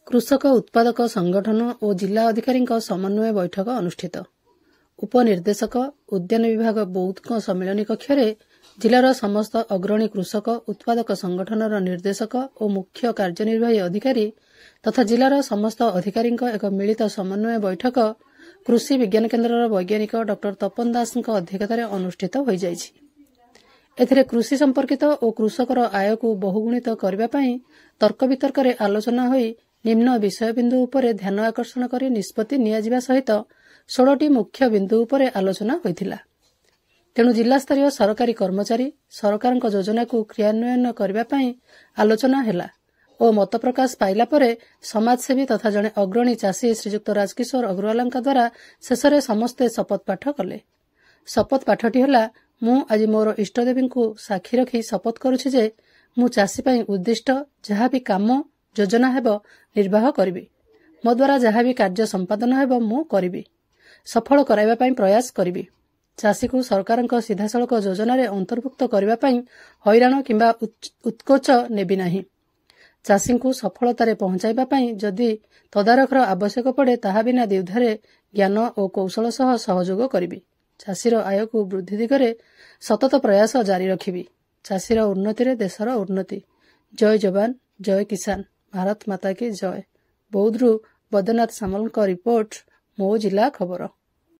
कृषक उत्पादक संगठन और जिला अधिकारी समन्वय बैठक अनुष्ठित। उपनिर्देशक उद्यान विभाग बौद्ध सम्मिलनी कक्ष जिलार समस्त अग्रणी कृषक उत्पादक संगठनर निर्देशक और मुख्य कार्यनिर्वाही अधिकारी तथा जिलार समस्त अधिकारी एक मिलित समन्वय बैठक कृषि विज्ञान केन्द्रर वैज्ञानिक डॉ तपन दास अध्यक्षतार अनुष्ठित हो जाइछि। एथिरे कृषि संपर्कित और कृषकर आय को बहुगुणित करने तर्क वितर्क आलोचना होई निम्न विषयबिंदु उपरे ध्यान आकर्षण कर निष्पत्ति नियाजिबा सहित 16टी मुख्य बिंदु उपरे आलोचना होइथिला। तेणु जिला स्तरीय सरकारी कर्मचारी सरकार योजना को क्रियान्वयन करने आलोचना हैला और मत प्रकाश पाइला परे समाजसेवी तथा जड़े अग्रणी चाषी श्रीजुक्त राजकिशोर अग्रवाल द्वारा शेष में समस्ते शपथ पाठ कले। शपथ पाठटी है मु आज मोर इष्टदेवी को साक्षी रखी शपथ करुछि जे मु चाषी पई उद्दिष्ट जहाँ भी काम योजना हेब निर्वाह करिबि। मो द्वारा जहाँ भी कार्य संपादन हेब मु करिबि, सफल कराइबा पई प्रयास करिबि। चाषी को सरकार सीधासलख योजन अंतर्भुक्त करने हैराण किंबा उत्कोच नेबि नाही। चाषी को सफलतार पहुंचाइबा जदि तदारखर आवश्यक पड़े ताहा बिना द्विधारे ज्ञान और कौशल सह सहयोग करिबि। चाषीर आय को वृद्धि दिगरे सतत प्रयास जारी रखिबि। चाषीर उन्नति देशर उन्नति। जय जवान जय किसान, भारत माता की जय। बौद्धरू बद्रीनाथ सामल रिपोर्ट, मो जिला खबर।